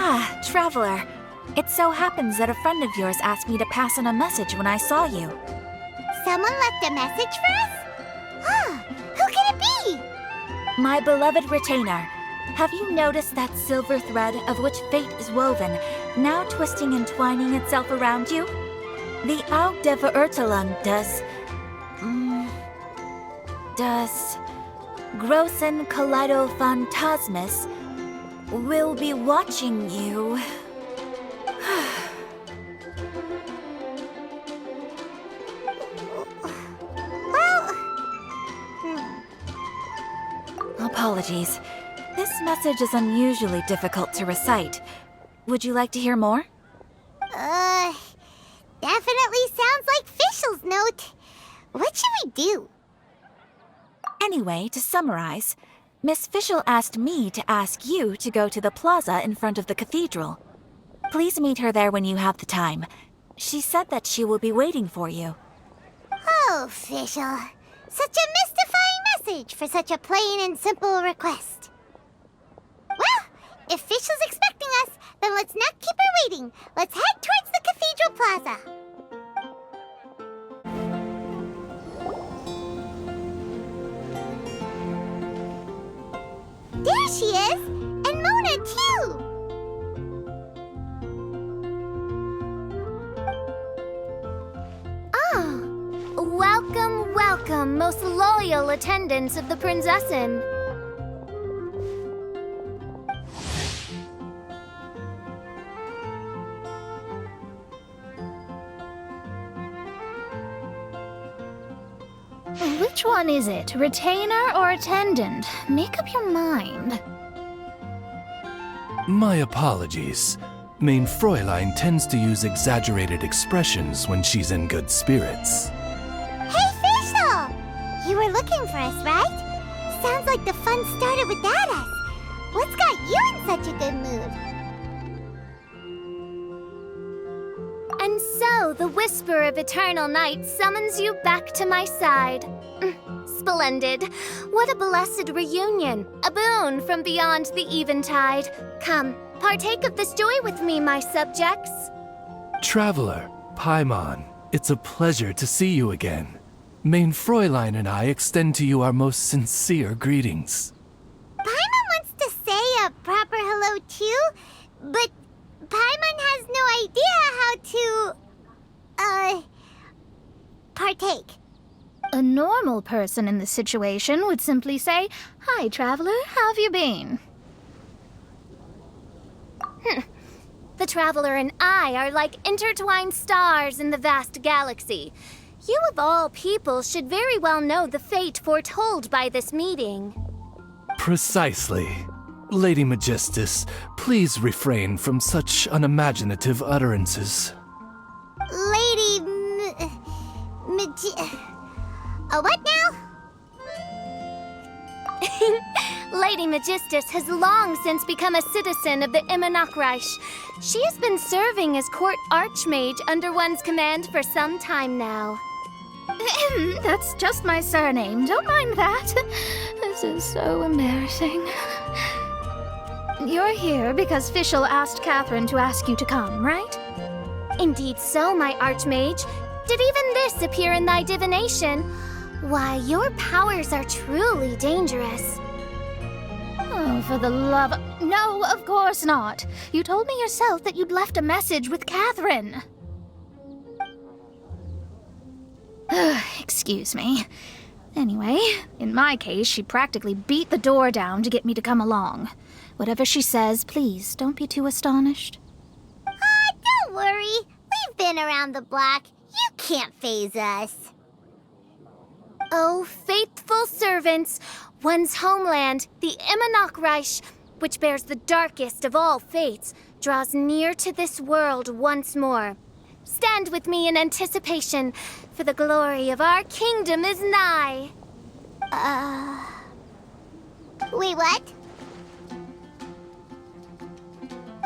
Ah, Traveler. It so happens that a friend of yours asked me to pass on a message when I saw you. Someone left a message for us? Huh, who can it be? My beloved retainer. Have you noticed that silver thread of which fate is woven, now twisting and twining itself around you? The Aug der Verurteilung does Großen Kaleido Phantasmus will be watching you. Apologies. This message is unusually difficult to recite. Would you like to hear more? Definitely sounds like Fischl's note. What should we do? Anyway, to summarize, Miss Fischl asked me to ask you to go to the plaza in front of the cathedral. Please meet her there when you have the time. She said that she will be waiting for you. Oh, Fischl. Such a mystifying message for such a plain and simple request. Well, if Fischl's expecting us, then let's not keep her waiting. Let's head towards the cathedral plaza. There she is! And Mona, too! Welcome, welcome, most loyal attendants of the Prinzessin. Which one is it, retainer or attendant? Make up your mind. My apologies. Main Fräulein tends to use exaggerated expressions when she's in good spirits. Hey, Fischl! You were looking for us, right? Sounds like the fun started without us. What's got you in such a good mood? And so, the whisper of eternal night summons you back to my side. Splendid. What a blessed reunion. A boon from beyond the eventide. Come, partake of this joy with me, my subjects. Traveler, Paimon, it's a pleasure to see you again. Main Fräulein and I extend to you our most sincere greetings. Paimon wants to say a proper hello too, but Paimon has no idea how to, partake. A normal person in this situation would simply say, "Hi, traveler, how have you been?" The Traveler and I are like intertwined stars in the vast galaxy. You of all people should very well know the fate foretold by this meeting. Precisely. Lady Magistus, please refrain from such unimaginative utterances. Lady what now? Lady Magistus has long since become a citizen of the Immernachtreich. She has been serving as court archmage under one's command for some time now. That's just my surname. Don't mind that. This is so embarrassing. You're here because Fischl asked Catherine to ask you to come, right? Indeed so, my archmage. Did even this appear in thy divination? Why, your powers are truly dangerous. Oh, for the love of... No, of course not. You told me yourself that you'd left a message with Catherine. Excuse me. Anyway, in my case, she practically beat the door down to get me to come along. Whatever she says, please, don't be too astonished. Don't worry. We've been around the block. You can't faze us. Oh, faithful servants, one's homeland, the Immernachtreich, which bears the darkest of all fates, draws near to this world once more. Stand with me in anticipation, for the glory of our kingdom is nigh. Wait, what?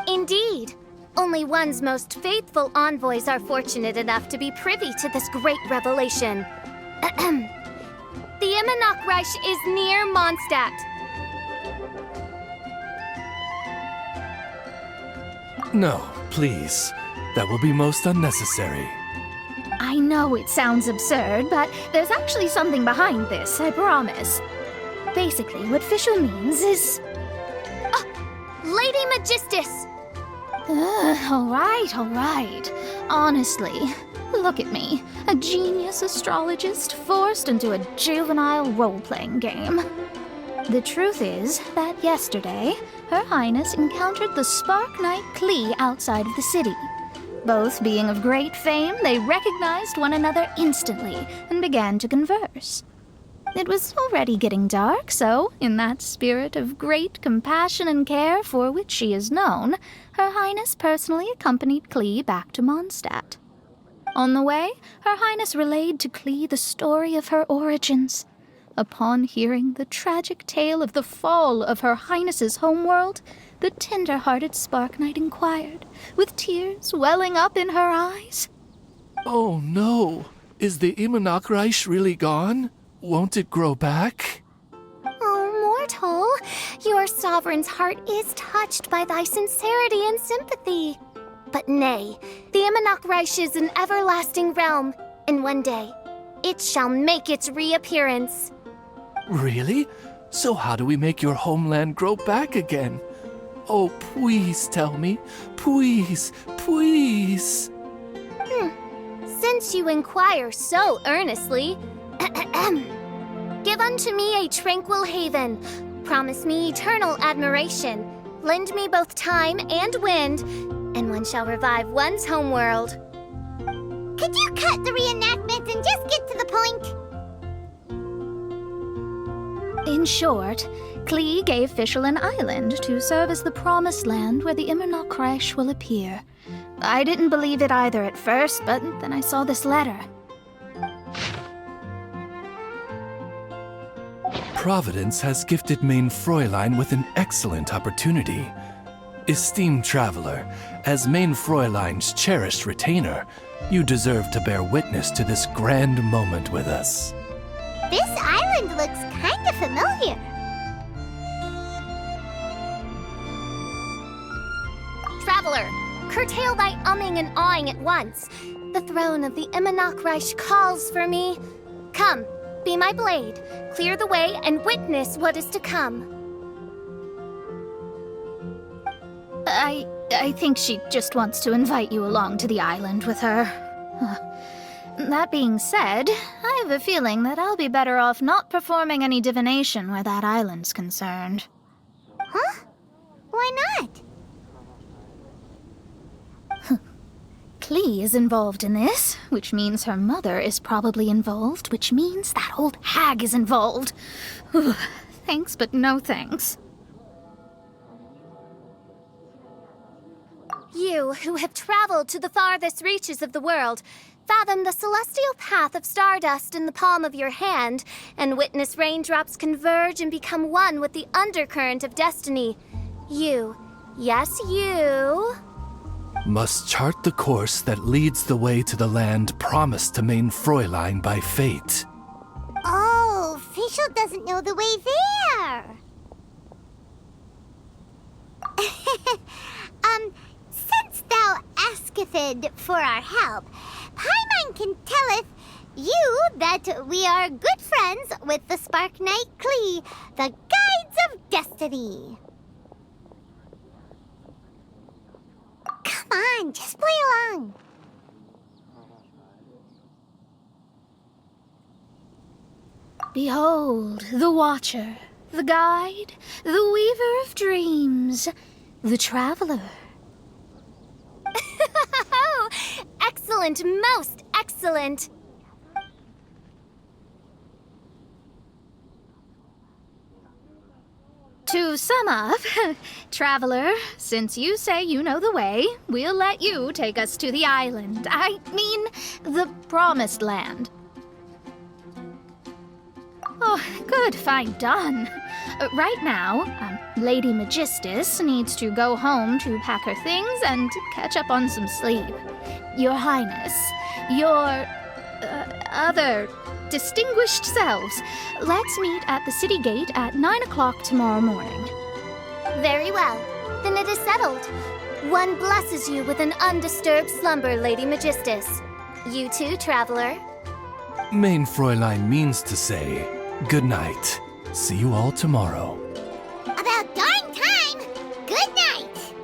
Indeed. Only one's most faithful envoys are fortunate enough to be privy to this great revelation. The Immernachtreich is near Mondstadt. No, please. That will be most unnecessary. I know it sounds absurd, but there's actually something behind this, I promise. Basically, what Fischl means is... Lady Magistus! All right. Honestly, look at me. A genius astrologist forced into a juvenile role-playing game. The truth is that yesterday, Her Highness encountered the Spark Knight Klee outside of the city. Both being of great fame, they recognized one another instantly and began to converse. It was already getting dark, so, in that spirit of great compassion and care for which she is known, Her Highness personally accompanied Klee back to Mondstadt. On the way, Her Highness relayed to Klee the story of her origins. Upon hearing the tragic tale of the fall of Her Highness's homeworld, the tender-hearted Spark Knight inquired, with tears welling up in her eyes. Oh no! Is the Immonachreich really gone? Won't it grow back? Oh, mortal, your sovereign's heart is touched by thy sincerity and sympathy. But nay, the Immonachreich is an everlasting realm, and one day it shall make its reappearance. Really? So how do we make your homeland grow back again? Oh, please tell me. Please, please. Since you inquire so earnestly, give unto me a tranquil haven, promise me eternal admiration, lend me both time and wind, and one shall revive one's homeworld. Could you cut the reenactment and just get to the point? In short, Klee gave Fischl an island to serve as the promised land where the Immonachreich will appear. I didn't believe it either at first, but then I saw this letter. Providence has gifted Main Fräulein with an excellent opportunity. Esteemed traveler, as Main Fräulein's cherished retainer, you deserve to bear witness to this grand moment with us. This island looks kind of familiar. Traveler, curtail thy umming and awing at once. The throne of the Immonachreich calls for me. Come, be my blade, clear the way, and witness what is to come. I think she just wants to invite you along to the island with her. That being said, I have a feeling that I'll be better off not performing any divination where that island's concerned. Huh? Why not? Klee is involved in this, which means her mother is probably involved, which means that old hag is involved. Thanks, but no thanks. You, who have traveled to the farthest reaches of the world, fathom the celestial path of stardust in the palm of your hand, and witness raindrops converge and become one with the undercurrent of destiny. You, yes, you... Must chart the course that leads the way to the land promised to Main Fräulein by fate. Oh, Fischl doesn't know the way there. Since thou asketh for our help, Paimon can telleth you that we are good friends with the Spark Knight Klee, the Guides of Destiny. Come on, just play along. Behold, the Watcher, the Guide, the Weaver of Dreams, the Traveler. Excellent, most excellent. To sum up, Traveler, since you say you know the way, we'll let you take us to the island. I mean, the Promised Land. Oh, good, fine, done. Right now, Lady Magistus needs to go home to pack her things and catch up on some sleep. Your Highness, your other distinguished selves, let's meet at the city gate at 9 o'clock tomorrow morning. Very well. Then it is settled. One blesses you with an undisturbed slumber, Lady Magistus. You too, traveler. Main Fräulein means to say, good night. See you all tomorrow. About darn time! Good night!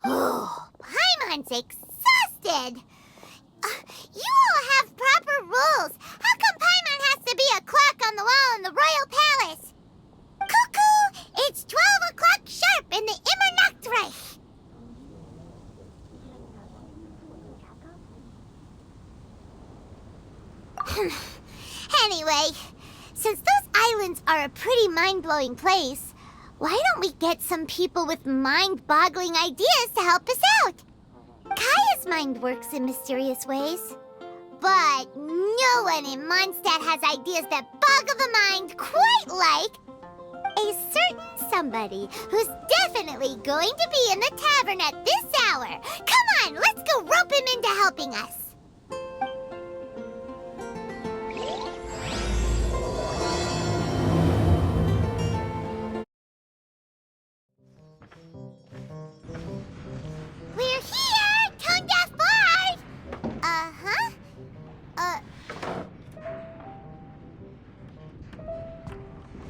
Oh, Paimon's exhausted! You all have proper rules. How come Paimon has to be a clock on the wall in the royal palace? Cuckoo! It's 12 o'clock sharp in the Immernachtreich! Anyway, since those islands are a pretty mind-blowing place, why don't we get some people with mind-boggling ideas to help us out? Kaya's mind works in mysterious ways. But no one in Mondstadt has ideas that boggle the mind quite like a certain somebody who's definitely going to be in the tavern at this hour. Come on, let's go rope him into helping us. We're here, Tone Deaf Bard! Uh-huh.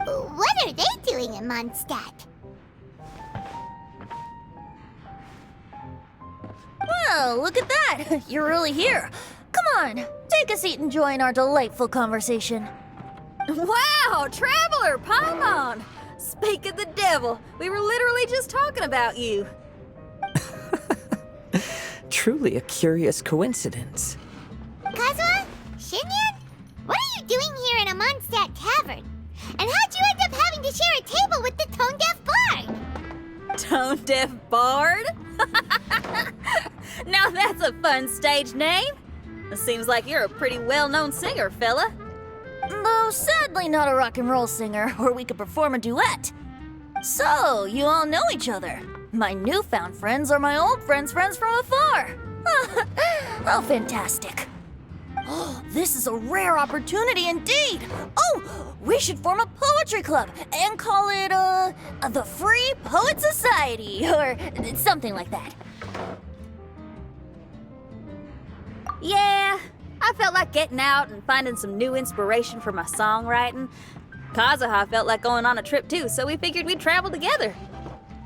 What are they doing in Mondstadt? Well, look at that! You're really here. Come on, take a seat and join our delightful conversation. Wow, Traveler, Paimon! Speak of the devil, we were literally just talking about you. Truly a curious coincidence. Kazuha? Shinyan? What are you doing here in a Mondstadt tavern? And how'd you end up having to share a table with the Tone Deaf Bard? Tone Deaf Bard? Now that's a fun stage name. It seems like you're a pretty well-known singer, fella. Though sadly not a rock and roll singer, or we could perform a duet. So, you all know each other. My newfound friends are my old friends' friends from afar. Oh, fantastic. Oh, this is a rare opportunity indeed. Oh, we should form a poetry club and call it, the Free Poet Society, or something like that. Yeah, I felt like getting out and finding some new inspiration for my songwriting. Kazuha felt like going on a trip too, so we figured we'd travel together.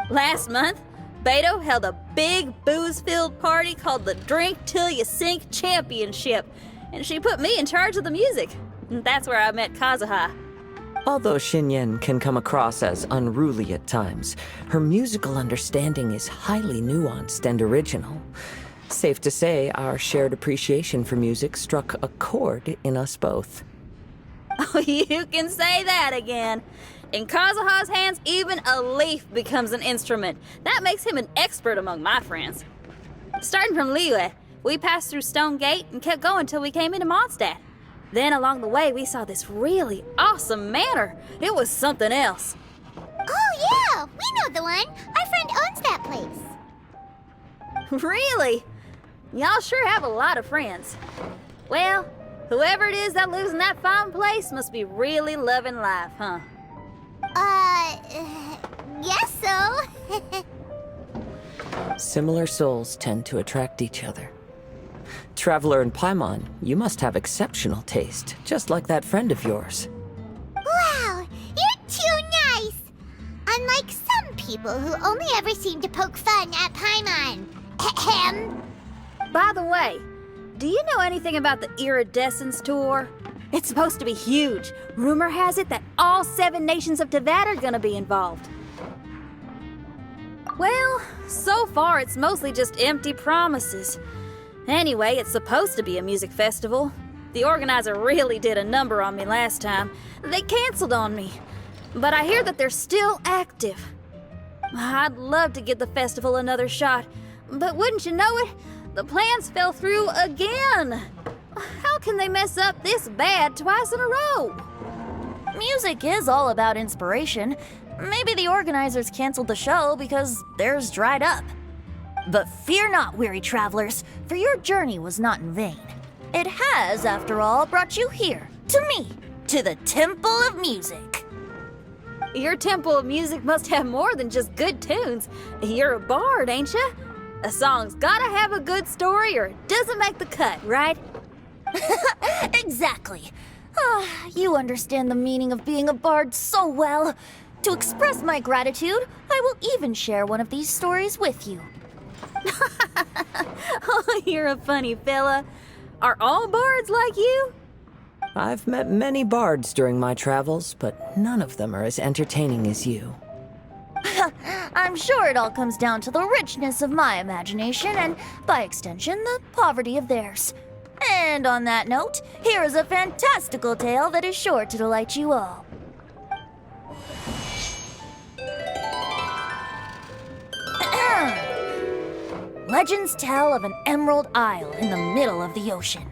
Last month, Beto held a big booze-filled party called the Drink Till You Sink Championship, and she put me in charge of the music. And that's where I met Kazuha. Although Shinyen can come across as unruly at times, her musical understanding is highly nuanced and original. Safe to say, our shared appreciation for music struck a chord in us both. Oh, you can say that again. In Kazuha's hands, even a leaf becomes an instrument. That makes him an expert among my friends. Starting from Liyue, we passed through Stone Gate and kept going till we came into Mondstadt. Then along the way, we saw this really awesome manor. It was something else. Oh yeah, we know the one. Our friend owns that place. Really? Y'all sure have a lot of friends. Well, whoever it is that lives in that fine place must be really loving life, huh? Guess so. Similar souls tend to attract each other. Traveler and Paimon, you must have exceptional taste, just like that friend of yours. Wow, you're too nice. Unlike some people who only ever seem to poke fun at Paimon. Ahem. By the way, do you know anything about the Iridescence Tour? It's supposed to be huge. Rumor has it that all 7 nations of Tevat are gonna be involved. Well, so far it's mostly just empty promises. Anyway, it's supposed to be a music festival. The organizer really did a number on me last time. They canceled on me. But I hear that they're still active. I'd love to give the festival another shot. But wouldn't you know it, the plans fell through again. How can they mess up this bad twice in a row? Music is all about inspiration. Maybe the organizers canceled the show because theirs dried up. But fear not, weary travelers, for your journey was not in vain. It has, after all, brought you here, to me, to the Temple of Music. Your Temple of Music must have more than just good tunes. You're a bard, ain't ya? A song's gotta have a good story or it doesn't make the cut, right? Exactly. You understand the meaning of being a bard so well. To express my gratitude, I will even share one of these stories with you. Oh, you're a funny fella. Are all bards like you? I've met many bards during my travels, but none of them are as entertaining as you. I'm sure it all comes down to the richness of my imagination and, by extension, the poverty of theirs. And on that note, here is a fantastical tale that is sure to delight you all. Legends tell of an emerald isle in the middle of the ocean.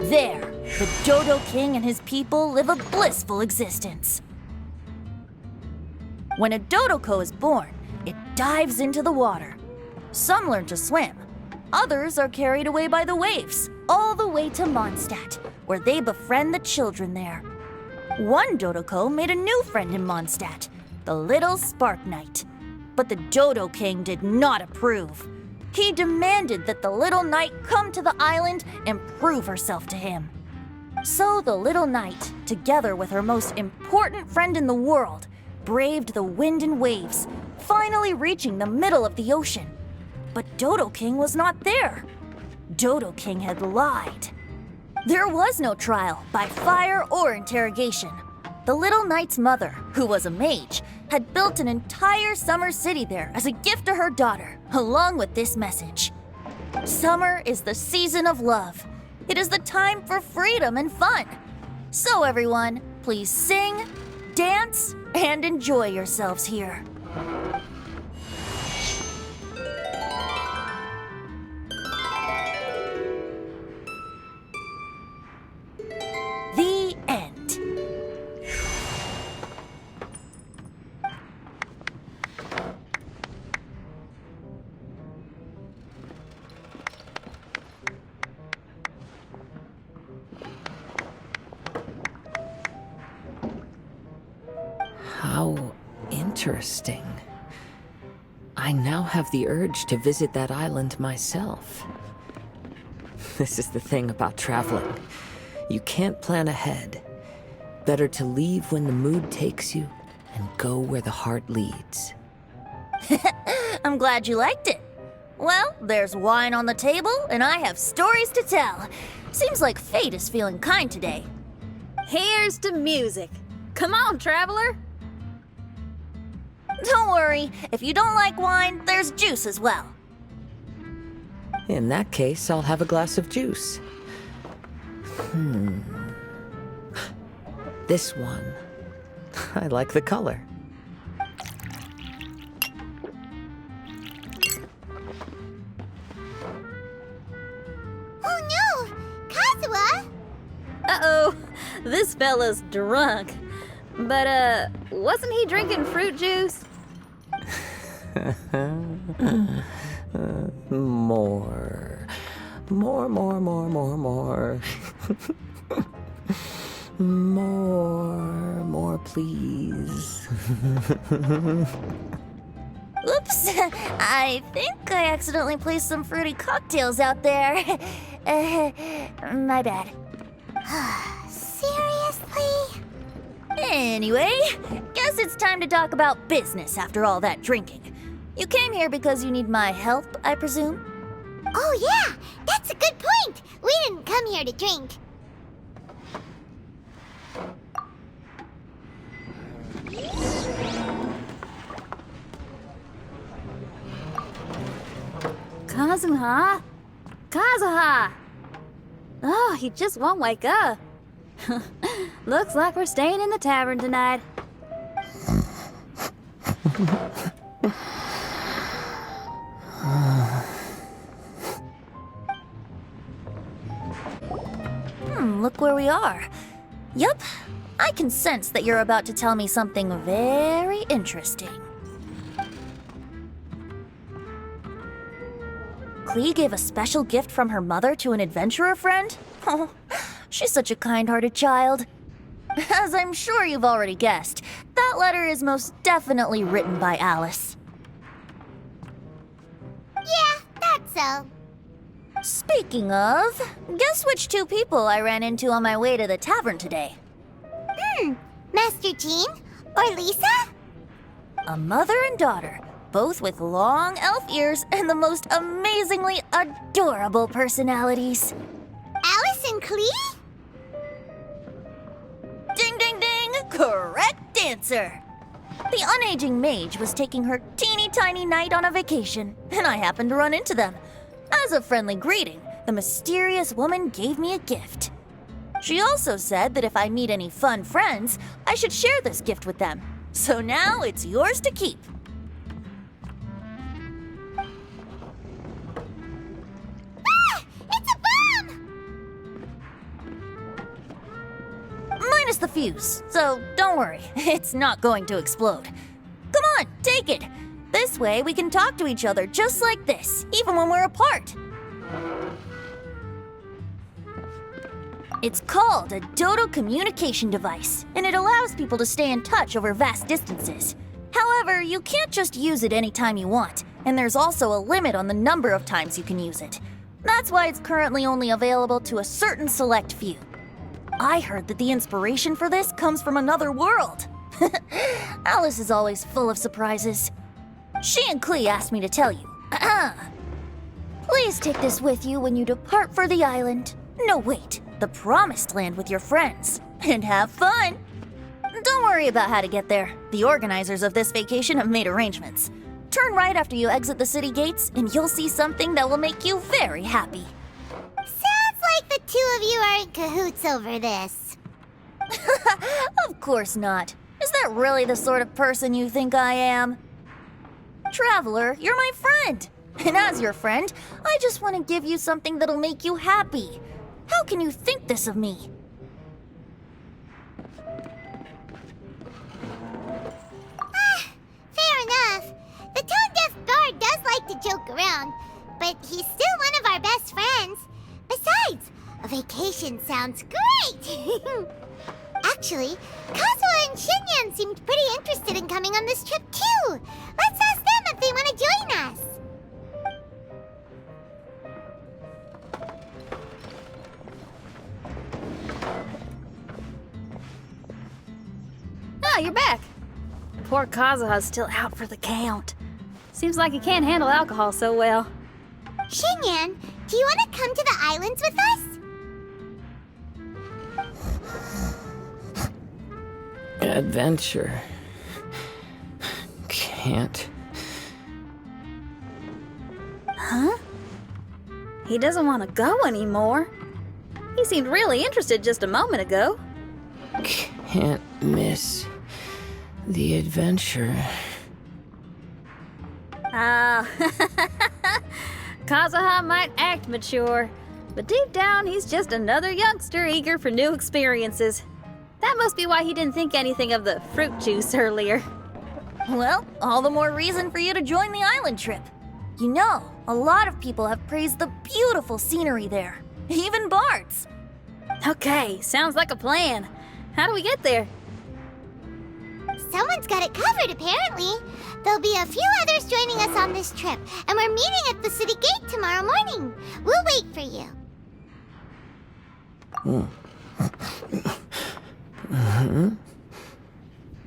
There, the Dodo King and his people live a blissful existence. When a Dodoko is born, it dives into the water. Some learn to swim. Others are carried away by the waves, all the way to Mondstadt, where they befriend the children there. One Dodoko made a new friend in Mondstadt, the little Spark Knight. But the Dodo King did not approve. He demanded that the little knight come to the island and prove herself to him. So the little knight, together with her most important friend in the world, braved the wind and waves, finally reaching the middle of the ocean. But Dodo King was not there. Dodo King had lied. There was no trial by fire or interrogation. The little knight's mother, who was a mage, had built an entire summer city there as a gift to her daughter, along with this message. Summer is the season of love. It is the time for freedom and fun. So everyone, please sing, dance, and enjoy yourselves here. The end. How interesting. I now have the urge to visit that island myself. This is the thing about traveling. You can't plan ahead. Better to leave when the mood takes you and go where the heart leads. I'm glad you liked it. Well, there's wine on the table, and I have stories to tell. Seems like fate is feeling kind today. Here's to music. Come on, traveler. Don't worry, if you don't like wine, there's juice as well. In that case, I'll have a glass of juice. This one. I like the color. Oh no! Kazuha! Uh-oh, this fella's drunk. But, wasn't he drinking fruit juice? More. More, please. Oops, I think I accidentally placed some fruity cocktails out there. My bad. Seriously? Anyway, guess it's time to talk about business after all that drinking. You came here because you need my help, I presume? Oh yeah, that's a good point. We didn't come here to drink. Kazuha? Kazuha! Oh, he just won't wake up. Looks like we're staying in the tavern tonight. Look where we are. Yup, I can sense that you're about to tell me something very interesting. Klee gave a special gift from her mother to an adventurer friend? Oh, she's such a kind-hearted child. As I'm sure you've already guessed, that letter is most definitely written by Alice. Yeah, that's so. Speaking of, guess which two people I ran into on my way to the tavern today? Master Jean? Or Lisa? A mother and daughter, both with long elf ears and the most amazingly adorable personalities. Alice and Klee? Ding, ding, ding! Correct answer! The unaging mage was taking her teeny tiny knight on a vacation, and I happened to run into them. As a friendly greeting, the mysterious woman gave me a gift. She also said that if I meet any fun friends, I should share this gift with them. So now it's yours to keep. Ah! It's a bomb! Minus the fuse, so don't worry, it's not going to explode. Come on, take it. This way we can talk to each other just like this, even when we're apart. It's called a Dodo communication device, and it allows people to stay in touch over vast distances. However, you can't just use it anytime you want, and there's also a limit on the number of times you can use it. That's why it's currently only available to a certain select few. I heard that the inspiration for this comes from another world. Alice is always full of surprises. She and Klee asked me to tell you. Please take this with you when you depart for the island. No, wait, the Promised Land with your friends. And have fun! Don't worry about how to get there. The organizers of this vacation have made arrangements. Turn right after you exit the city gates, and you'll see something that will make you very happy. Sounds like the two of you are in cahoots over this. Of course not. Is that really the sort of person you think I am? Traveler, you're my friend. And as your friend, I just want to give you something that'll make you happy. How can you think this of me? Fair enough. The tone-deaf guard does like to joke around, but he's still one of our best friends. Besides, a vacation sounds great! Actually, Kazuha and Shinyan seemed pretty interested in coming on this trip too. Let's ask them if they want to join us. Ah, you're back. Poor Kazuha's still out for the count. Seems like he can't handle alcohol so well. Shinyan, do you want to come to the islands with us? Adventure. Can't. Huh? He doesn't want to go anymore. He seemed really interested just a moment ago. Can't miss the adventure. Kazuha might act mature, but deep down he's just another youngster eager for new experiences. That must be why he didn't think anything of the fruit juice earlier. Well, all the more reason for you to join the island trip. You know, a lot of people have praised the beautiful scenery there. Even bards. Okay, sounds like a plan. How do we get there? Someone's got it covered, apparently. There'll be a few others joining us on this trip, and we're meeting at the city gate tomorrow morning. We'll wait for you.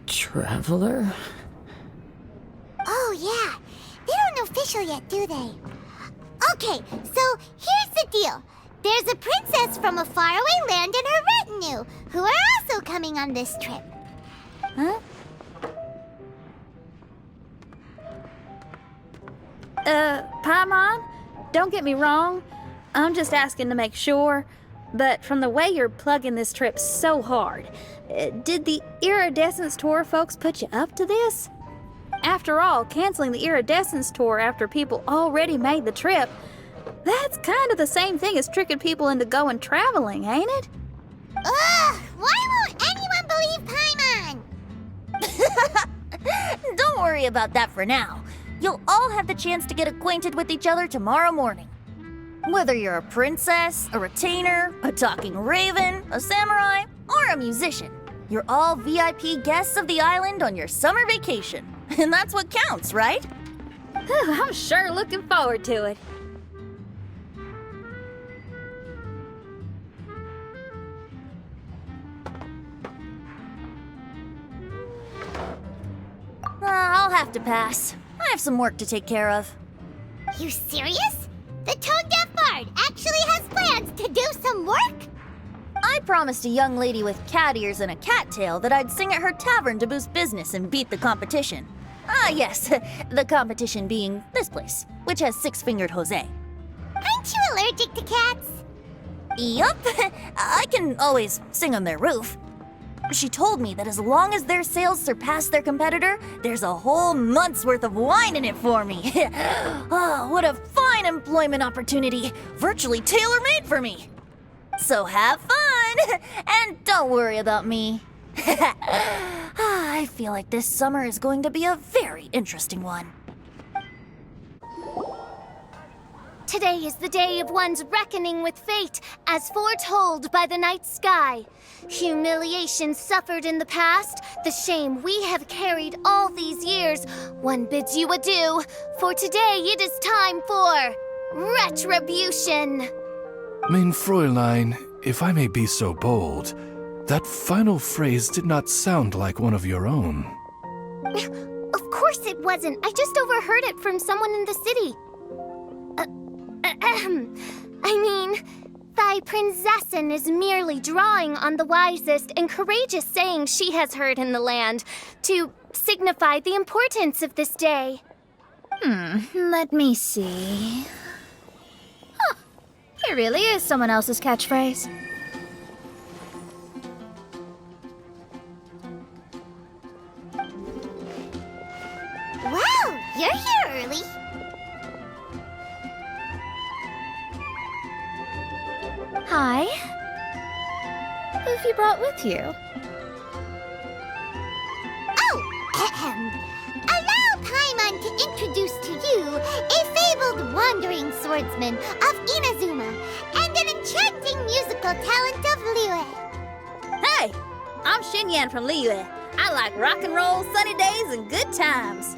Traveler? Oh, yeah. They don't know official yet, do they? Okay, so here's the deal. There's a princess from a faraway land and her retinue, who are also coming on this trip. Huh? Paimon, don't get me wrong. I'm just asking to make sure. But from the way you're plugging this trip so hard, did the Iridescence Tour folks put you up to this? After all, canceling the Iridescence Tour after people already made the trip, that's kind of the same thing as tricking people into going traveling, ain't it? Ugh! Why won't anyone believe Paimon? Don't worry about that for now. you'll all have the chance to get acquainted with each other tomorrow morning. Whether you're a princess, a retainer, a talking raven, a samurai, or a musician, you're all VIP guests of the island on your summer vacation. And that's what counts, right? I'm sure looking forward to it. I'll have to pass. I have some work to take care of. You serious? The tone-deaf bard actually has plans to do some work? I promised a young lady with cat ears and a cat tail that I'd sing at her tavern to boost business and beat the competition. Ah, yes, the competition being this place, which has six-fingered Jose. Aren't you allergic to cats? Yup, I can always sing on their roof. She told me that as long as their sales surpass their competitor, there's a whole month's worth of wine in it for me. Oh, what a fine employment opportunity, virtually tailor-made for me. So have fun, and don't worry about me. I feel like this summer is going to be a very interesting one. Today is the day of one's reckoning with fate, as foretold by the night sky. Humiliation suffered in the past, the shame we have carried all these years, one bids you adieu, for today it is time for retribution. Mein Fräulein, if I may be so bold, that final phrase did not sound like one of your own. Of course it wasn't. I just overheard it from someone in the city. I mean, thy prinzessin is merely drawing on the wisest and courageous saying she has heard in the land to signify the importance of this day. Let me see. Huh, here really is someone else's catchphrase. Wow, you're here early. Hi. Who have you brought with you? Oh, allow Paimon to introduce to you a fabled wandering swordsman of Inazuma and an enchanting musical talent of Liyue. Hey, I'm Xinyan from Liyue. I like rock and roll, sunny days, and good times.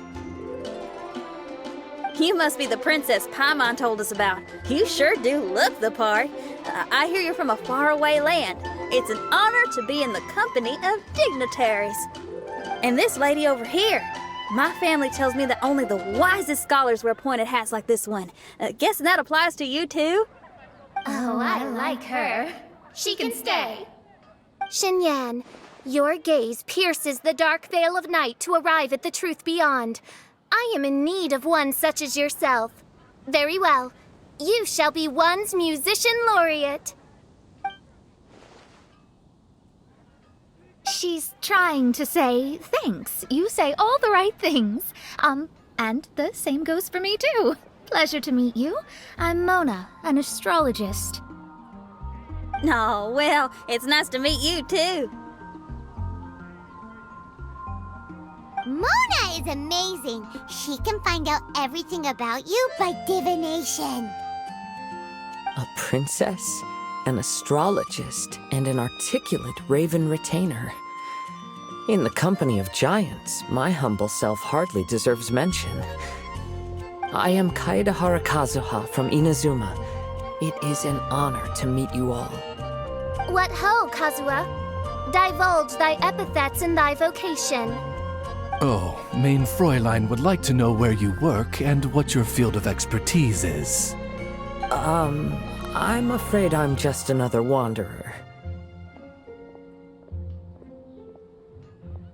You must be the princess Paimon told us about. You sure do look the part. I hear you're from a faraway land. It's an honor to be in the company of dignitaries. And this lady over here, my family tells me that only the wisest scholars wear pointed hats like this one. Guessing that applies to you too? Oh, I like her. She can stay. Xinyan, your gaze pierces the dark veil of night to arrive at the truth beyond. I am in need of one such as yourself. Very well. You shall be one's musician laureate. She's trying to say thanks. You say all the right things. And the same goes for me too. Pleasure to meet you. I'm Mona, an astrologist. Oh, well, it's nice to meet you too. Mona is amazing. She can find out everything about you by divination. A princess, an astrologist, and an articulate raven retainer. In the company of giants, my humble self hardly deserves mention. I am Kaeda Harakazuha from Inazuma. It is an honor to meet you all. What ho, Kazuha? Divulge thy epithets and thy vocation. Oh, Mein Fräulein would like to know where you work and what your field of expertise is. I'm afraid I'm just another wanderer.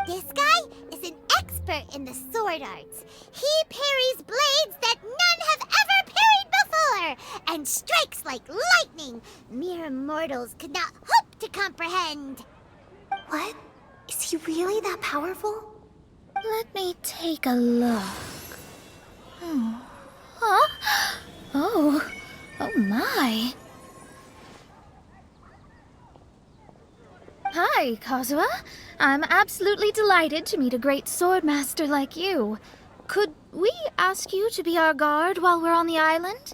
This guy is an expert in the sword arts. He parries blades that none have ever parried before, and strikes like lightning mere mortals could not hope to comprehend. What? Is he really that powerful? Let me take a look. Huh? Oh my. Hi, Kazuha. I'm absolutely delighted to meet a great sword master like you. Could we ask you to be our guard while we're on the island?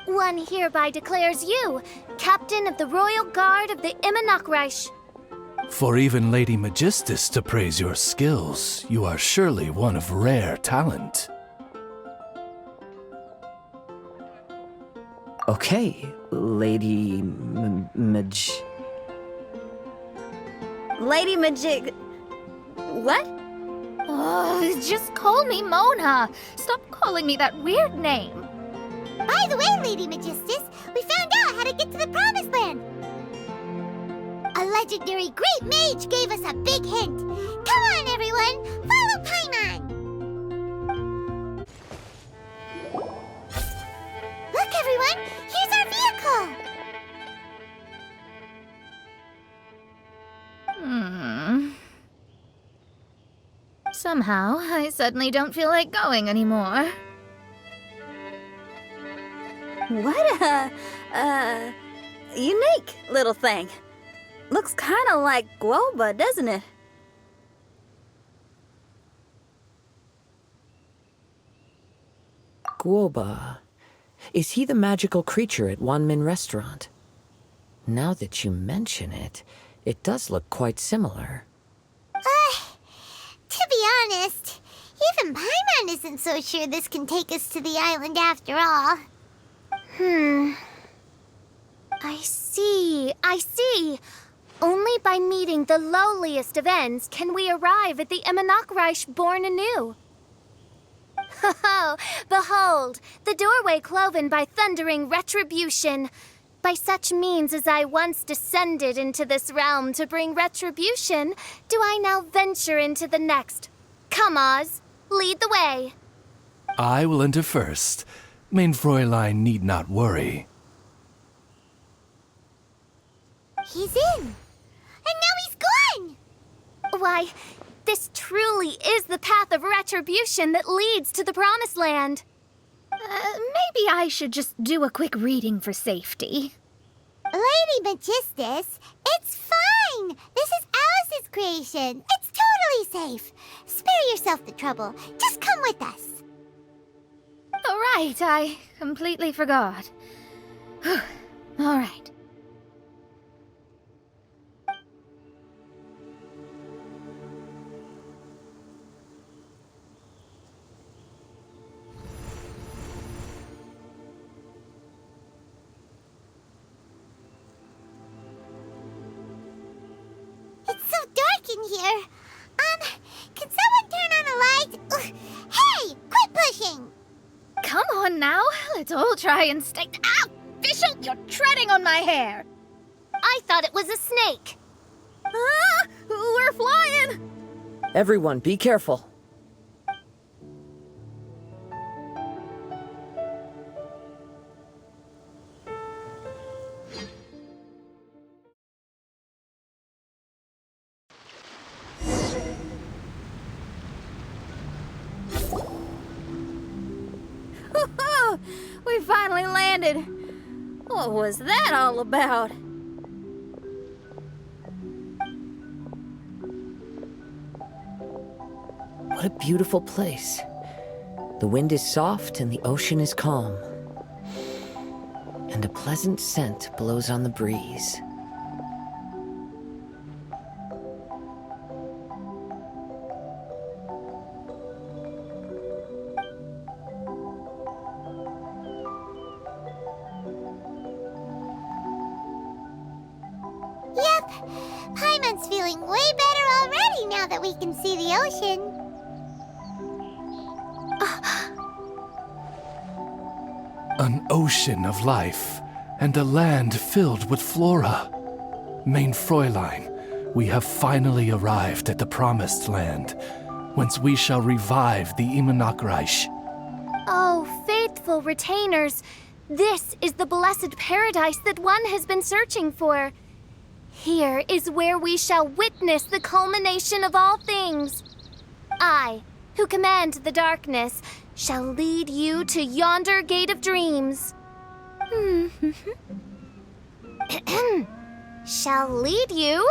One hereby declares you Captain of the Royal Guard of the Immonocreich. For even Lady Magistus to praise your skills, you are surely one of rare talent. Okay, Lady Lady Magic. What? Oh, just call me Mona. Stop calling me that weird name. By the way, Lady Magistus, we found out how to get to the Promised Land. A legendary great mage gave us a big hint. Come on, everyone, follow Paimon. Look, everyone, here's our vehicle. Somehow, I suddenly don't feel like going anymore. What a unique little thing. Looks kind of like Guoba, doesn't it? Guoba. Is he the magical creature at Wanmin Restaurant? Now that you mention it, it does look quite similar. To be honest, even Paimon isn't so sure this can take us to the island after all. I see. Only by meeting the lowliest of ends can we arrive at the Immonocreich born anew. Ho, behold, the doorway cloven by thundering retribution. By such means as I once descended into this realm to bring retribution, do I now venture into the next. Come, Oz, lead the way. I will enter first. Main Fräulein need not worry. He's in. And now he's gone. Why, this truly is the path of retribution that leads to the Promised Land. Maybe I should just do a quick reading for safety. Lady Magistus, it's fine. This is Alice's creation. It's totally safe. Spare yourself the trouble. Just come with us. All right, I completely forgot. All right. It's so dark in here. Can someone turn on a light? Ugh. Hey, quit pushing. Come on now, let's all try and stay. Ow! Fischl, you're treading on my hair. I thought it was a snake. Ah, we're flying! Everyone, be careful. We finally landed. What was that all about? What a beautiful place. The wind is soft and the ocean is calm. And a pleasant scent blows on the breeze. Yep, Paimon's feeling way better already now that we can see the ocean. An ocean of life, and a land filled with flora. Main Fräulein, we have finally arrived at the Promised Land, whence we shall revive the Immonocreich. Oh, faithful retainers, this is the blessed paradise that one has been searching for. Here is where we shall witness the culmination of all things. I, who command the darkness, shall lead you to yonder gate of dreams. Shall lead you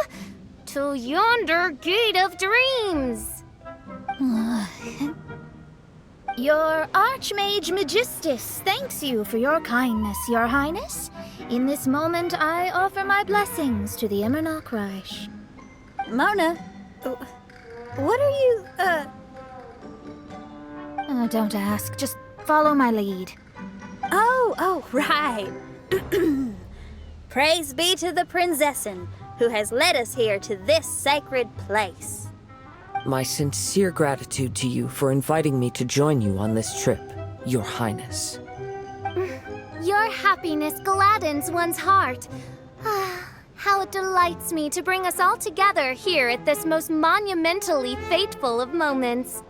to yonder gate of dreams. Your Archmage Magistus thanks you for your kindness, Your Highness. In this moment, I offer my blessings to the Emmernoch Reich. Mona, what are you, Oh, don't ask. Just follow my lead. Oh, right. Praise be to the Prinzessin, who has led us here to this sacred place. My sincere gratitude to you for inviting me to join you on this trip, Your Highness. Your happiness gladdens one's heart. How it delights me to bring us all together here at this most monumentally fateful of moments.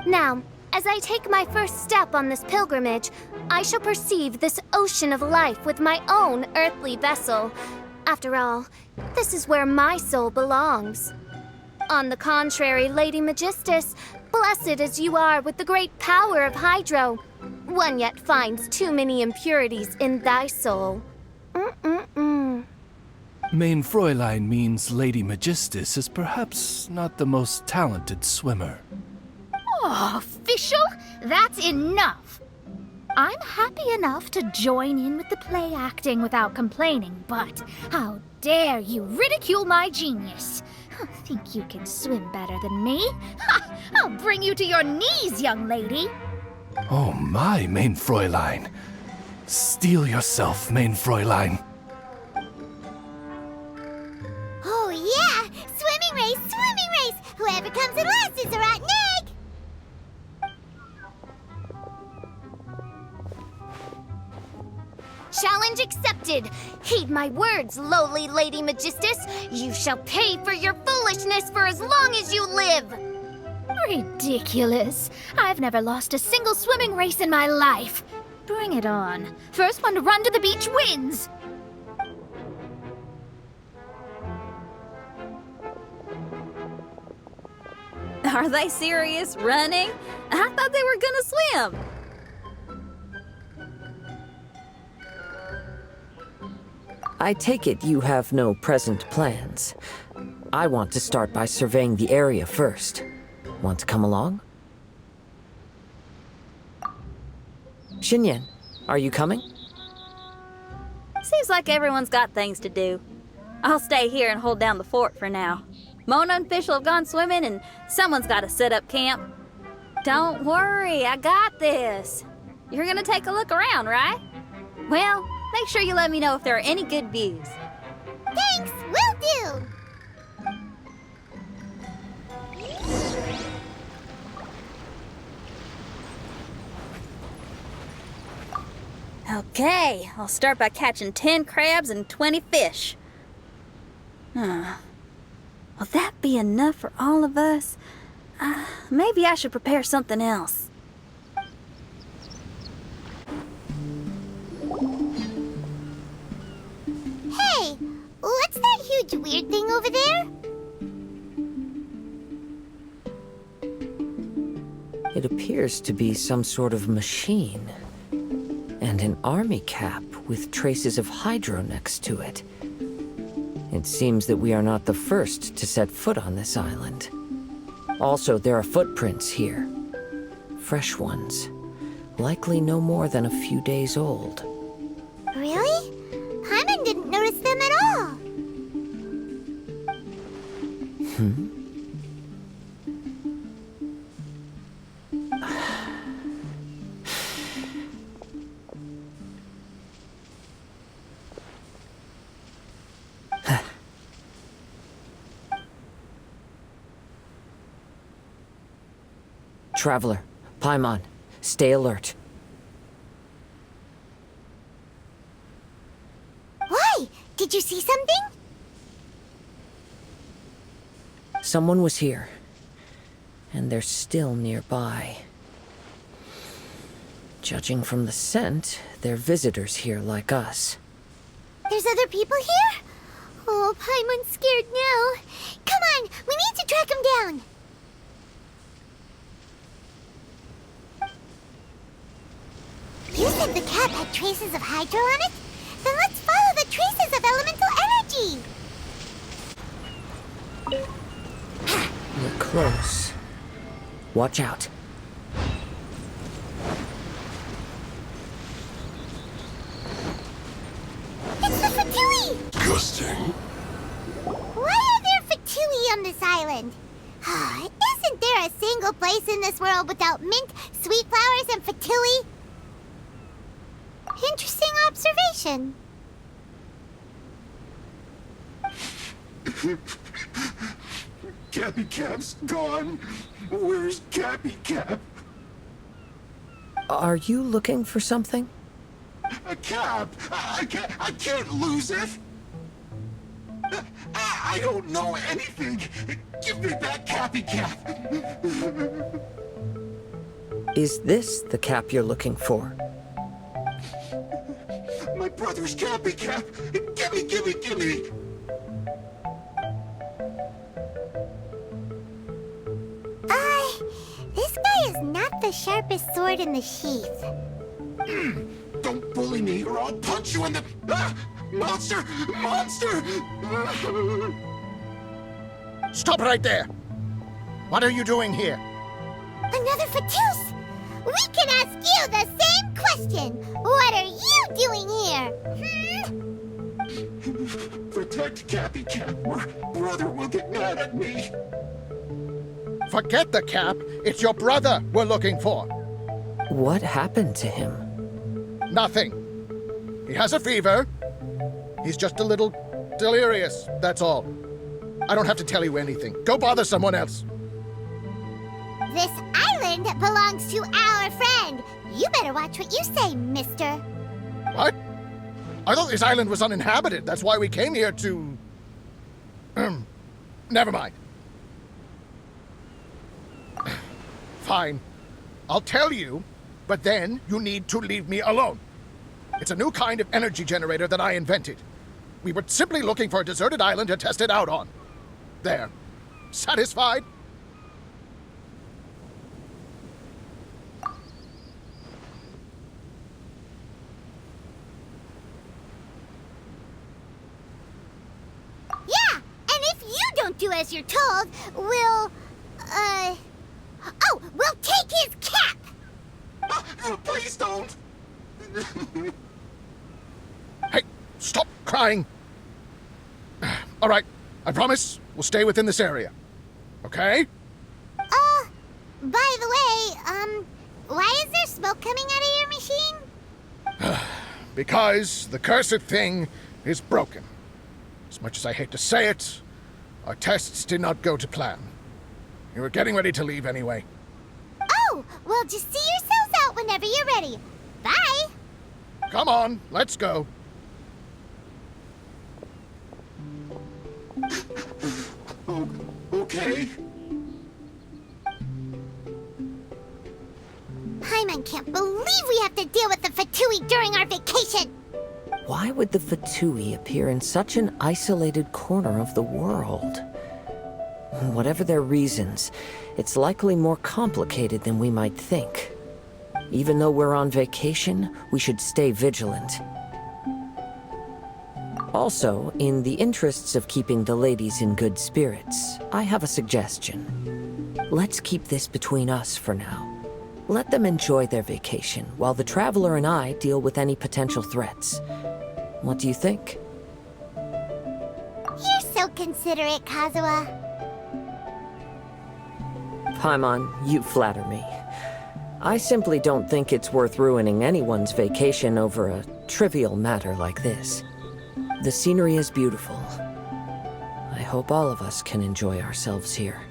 Now, as I take my first step on this pilgrimage, I shall perceive this ocean of life with my own earthly vessel. After all, this is where my soul belongs. On the contrary, Lady Magistus, blessed as you are with the great power of Hydro, one yet finds too many impurities in thy soul. Main Fräulein means Lady Magistus is perhaps not the most talented swimmer. Oh, official? That's enough. I'm happy enough to join in with the play acting without complaining, but how dare you ridicule my genius? Think you can swim better than me? Ha! I'll bring you to your knees, young lady. Oh my, Main Fräulein. Steel yourself, Main Fräulein. Oh yeah! Swimming race, swimming race! Whoever comes in last is a rotten egg! Challenge accepted. Heed my words, lowly Lady Magistus. You shall pay for your foolishness for as long as you live. Ridiculous. I've never lost a single swimming race in my life. Bring it on. First one to run to the beach wins. Are they serious? Running? I thought they were gonna swim. I take it you have no present plans. I want to start by surveying the area first. Want to come along? Xinyan, are you coming? Seems like everyone's got things to do. I'll stay here and hold down the fort for now. Mona and Fischl have gone swimming, and someone's got to set up camp. Don't worry, I got this. You're gonna take a look around, right? Well, make sure you let me know if there are any good views. Thanks, will do! Okay, I'll start by catching 10 crabs and 20 fish. Will that be enough for all of us? Maybe I should prepare something else. Hey, what's that huge weird thing over there? It appears to be some sort of machine. And an army cap with traces of hydro next to it. It seems that we are not the first to set foot on this island. Also, there are footprints here. Fresh ones. Likely no more than a few days old. Really? Paimon didn't notice them at all. Traveler, Paimon, stay alert. Why? Did you see something? Someone was here. And they're still nearby. Judging from the scent, they're visitors here like us. There's other people here? Oh, Paimon's scared now. Come on, we need to track him down. You said the cap had traces of hydro on it? Then let's follow the traces of elemental energy. We're close. Watch out. Disgusting. Why are there Fatui on this island? Isn't there a single place in this world without mint, sweet flowers, and Fatui? Interesting observation. Cappy Cap's gone. Where's Cappy Cap? Are you looking for something? A cap! I can't lose it! I don't know anything! Give me back Cappy Cap! Is this the cap you're looking for? My brother's Cappy Cap! Gimme! This guy is not the sharpest sword in the sheath. Don't bully me or I'll punch you in the... Monster! Stop right there! What are you doing here? Another Fatus! We can ask you the same question! What are you doing here? Protect Cappy Cap or brother will get mad at me. Forget the cap. It's your brother we're looking for. What happened to him? Nothing. He has a fever. He's just a little delirious, that's all. I don't have to tell you anything. Go bother someone else. This island belongs to our friend. You better watch what you say, mister. What? I thought this island was uninhabited. That's why we came here to... Never mind. Fine. I'll tell you, but then you need to leave me alone. It's a new kind of energy generator that I invented. We were simply looking for a deserted island to test it out on. There. Satisfied? Yeah, and if you don't do as you're told, we'll take his cap! Please don't! Hey, stop crying. All right, I promise we'll stay within this area. Okay? By the way, why is there smoke coming out of your machine? Because the cursed thing is broken. As much as I hate to say it, our tests did not go to plan. We were getting ready to leave anyway. Oh, well, just see yourselves out whenever you're ready. Bye! Come on, let's go. Okay. Paimon can't believe we have to deal with the Fatui during our vacation! Why would the Fatui appear in such an isolated corner of the world? Whatever their reasons, it's likely more complicated than we might think. Even though we're on vacation, we should stay vigilant. Also, in the interests of keeping the ladies in good spirits, I have a suggestion. Let's keep this between us for now. Let them enjoy their vacation, while the Traveler and I deal with any potential threats. What do you think? You're so considerate, Kazuha. Paimon, you flatter me. I simply don't think it's worth ruining anyone's vacation over a trivial matter like this. The scenery is beautiful. I hope all of us can enjoy ourselves here.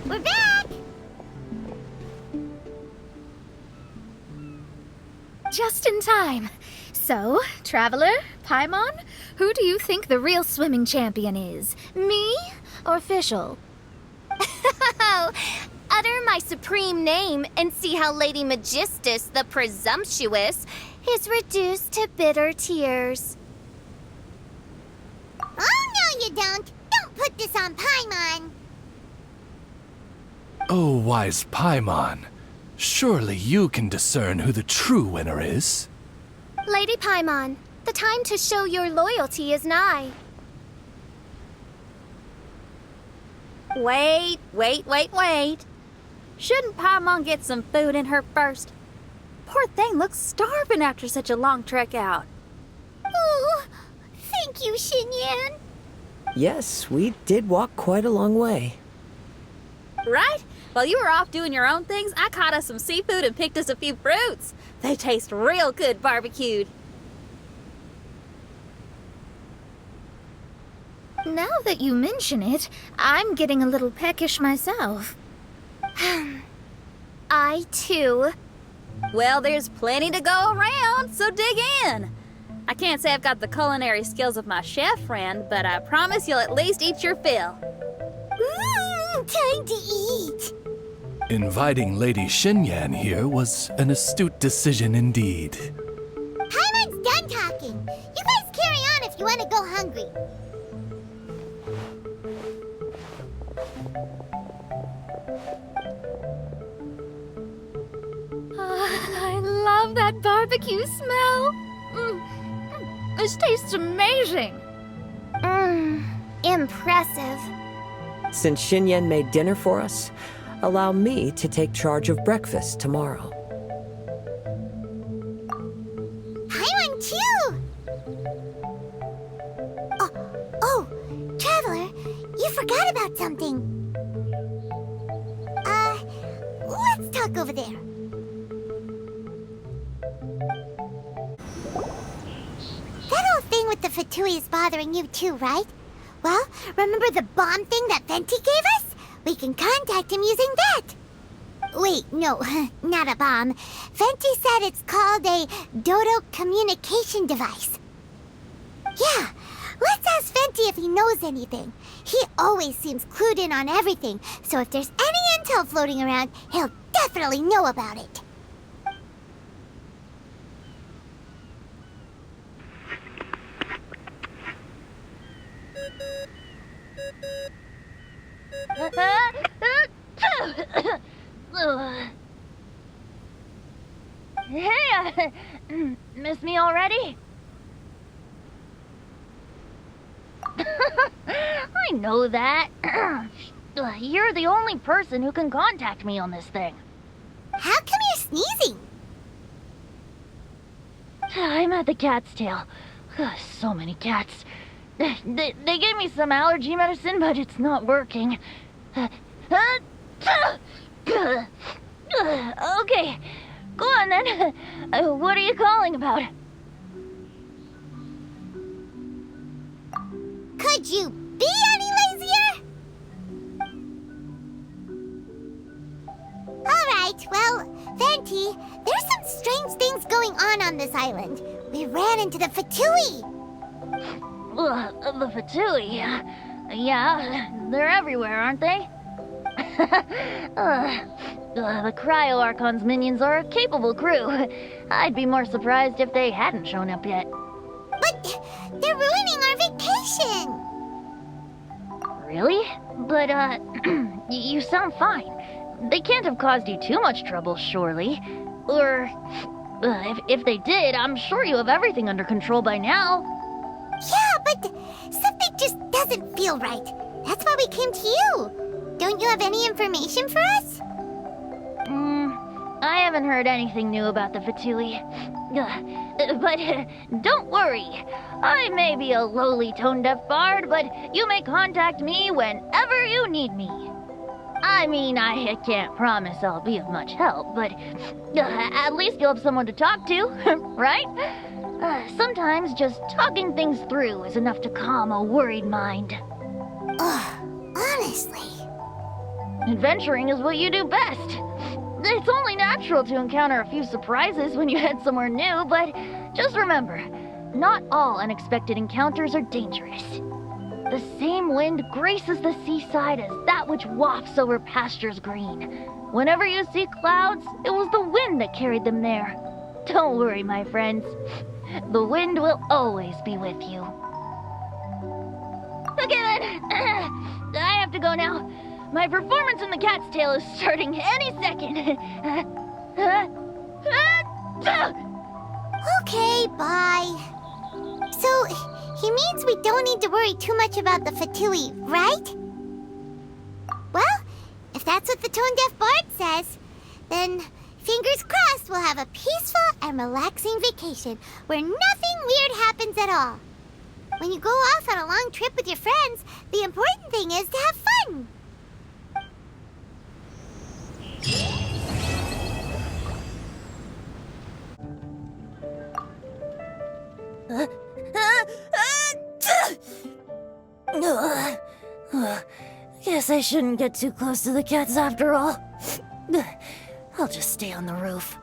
We're back! Just in time. So, Traveler, Paimon, who do you think the real swimming champion is? Me or Fischl? Oh, utter my supreme name and see how Lady Magistus the Presumptuous is reduced to bitter tears. Oh, no you don't! Don't put this on Paimon! Oh, wise Paimon. Surely you can discern who the true winner is. Lady Paimon, the time to show your loyalty is nigh. Wait. Shouldn't Paimon get some food in her first? Poor thing looks starving after such a long trek out. Oh, thank you, Xinyan. Yes, we did walk quite a long way. Right? While you were off doing your own things, I caught us some seafood and picked us a few fruits. They taste real good barbecued. Now that you mention it, I'm getting a little peckish myself. I, too. Well, there's plenty to go around, so dig in. I can't say I've got the culinary skills of my chef friend, but I promise you'll at least eat your fill. Time to eat. Inviting Lady Xinyan here was an astute decision indeed. Paimon's done talking. You guys carry on if you want to go hungry. I love that barbecue smell. This tastes amazing. Impressive. Since Xinyan made dinner for us, allow me to take charge of breakfast tomorrow. Paimon too. Oh, Traveler, you forgot about something. Let's talk over there. That old thing with the Fatui is bothering you too, right? Well, remember the bomb thing that Venti gave us? We can contact him using that. Wait, no, not a bomb. Venti said it's called a Dodo communication device. Yeah, let's ask Venti if he knows anything. He always seems clued in on everything, so if there's any intel floating around, he'll definitely know about it. Hey, miss me already? I know that. You're the only person who can contact me on this thing. How come you're sneezing? I'm at the cat's tail. So many cats. They gave me some allergy medicine, but it's not working. Okay, go on then. What are you calling about? Could you be any lazier? Alright, well, Venti, there's some strange things going on this island. We ran into the Fatui. The Fatui? Yeah, they're everywhere, aren't they? The Cryo Archon's minions are a capable crew. I'd be more surprised if they hadn't shown up yet. But they're ruining our vacation. Really? But, you sound fine. They can't have caused you too much trouble, surely. Or, if they did, I'm sure you have everything under control by now. Yeah, but something just doesn't feel right. That's why we came to you. Don't you have any information for us? I haven't heard anything new about the Fatui. But don't worry. I may be a lowly tone-deaf bard, but you may contact me whenever you need me. I mean, I can't promise I'll be of much help, but at least you'll have someone to talk to, right? Sometimes just talking things through is enough to calm a worried mind. Honestly. Adventuring is what you do best. It's only natural to encounter a few surprises when you head somewhere new, but just remember, not all unexpected encounters are dangerous. The same wind graces the seaside as that which wafts over pastures green. Whenever you see clouds, it was the wind that carried them there. Don't worry, my friends. The wind will always be with you. Okay then, I have to go now. My performance in the cat's tail is starting any second. Okay, bye. So, he means we don't need to worry too much about the Fatui, right? Well, if that's what the tone-deaf bard says, then Fingers crossed we'll have a peaceful and relaxing vacation where nothing weird happens at all. When you go off on a long trip with your friends, the important thing is to have fun. Guess I shouldn't get too close to the cats after all. I'll just stay on the roof.